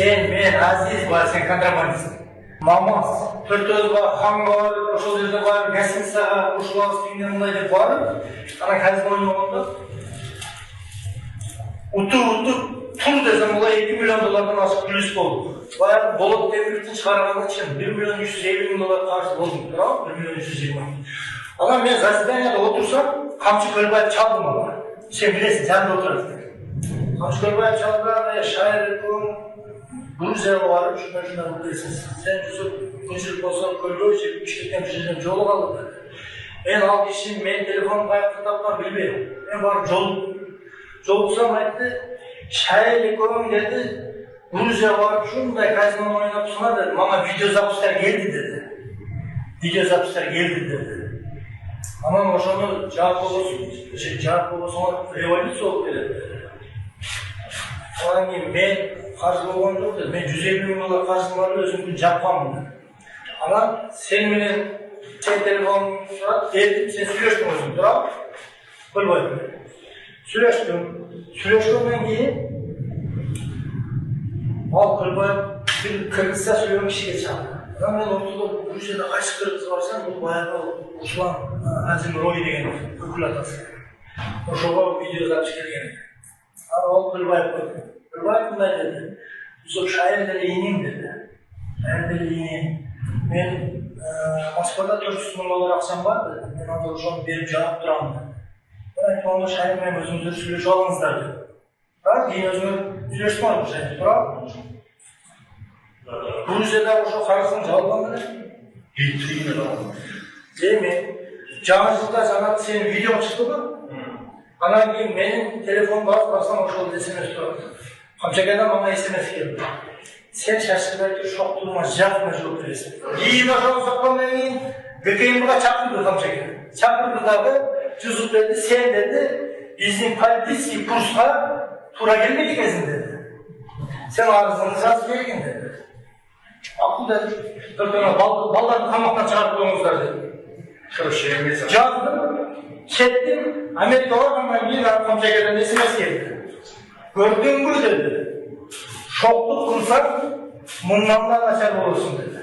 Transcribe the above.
Sen, men, Aziz var, sen kontrabandist. Mamaz, Төртөз var, Han var, ошол жерде бар, гостиницага ушулабыз кимден мындай деп барып, ана казино ойногондо утуп тур десем булар $2 миллион ашып плюс болду. Баягы Болот Темировдун чыгарганда чын $1 миллион 350 000 каршы болдум, туурабы? $1 миллион 350 000. Анан мен заседанияда отурсам, Камчы Көлбаев чалды мага. Сен билесиң, жанында отурат. Камчы Көлбаев чалды, шайыр Грузияга барып, шундай билесиз. Сен жүзүп, күнчүлүк болсо, Көлбаев Бишкектен бир жерден жолук алды. Мен ал киши мен телефон каяктан тапкан билбейм. Мен барып жолуксам айтты, шайыр экөөң деди, Грузияга барып шундай казино ойнап сунар деди. Мага видеозапустар келди деди. Видеозапустар келди деди. Анан ошону жаап болсоңор революция болуп келет. Анан кийин мен каршы болгон жок деди. Мен $150 000 каршыларды өзүмдүн жапканмын. Анан сен менен сен телефонуңа бердим, сен сүйлөштүң өзүң, туурабы? Көлбаев. Сүйлөшкөндөн кийин ал Көлбаев бир кыргызча сүйлөгөн кишиге чалды. Анан мен ортодо Грузияда кайсы кыргыз барсам, бул баягы Руслан Азимрой деген өкүл атасы. Ошого видеозапись келген. Ал Көлбаев көрдү. Көлбаев мындай деди. Ошо шайыр деле ийним деди. Шайыр деле ийним. Мен Москвада $400 000 акчам бар деди. Мен анда ошону берип жаап турам деди. Мен айттым, шайыр менен өзүңүздөр сүйлөшүп алыңыздар деди. Бирок кийин өзүңөр сүйлөшүп алыңыз шайыр, туурабы? Грузияда ошо карыздын жабылган эле. Эми жаңы жылда жана сенин видеоң чыктыбы? Анан кийин менин телефон бассам ошол SMS турат. Камчакадан мага SMS келди. Сен шашырбай туруп шоктурума жакмай жооп бересиң. Кийин ошону соккондон кийин ГКМга чакырды Камчакага. Чакырды дагы Жусуп деди, сен деди, биздин политический курска туура келбейт экенсиң деди. Сен арызыңды жазып бергин деди. Акыл деди, балдарды камактан чыгарып коюңуздар деди. Жаздым, кеттим, Америкага баргандан кийин Камчакадан SMS келди. Көрдүңбү деди. Шоктук кылсаң, мындан да начар болосуң деди.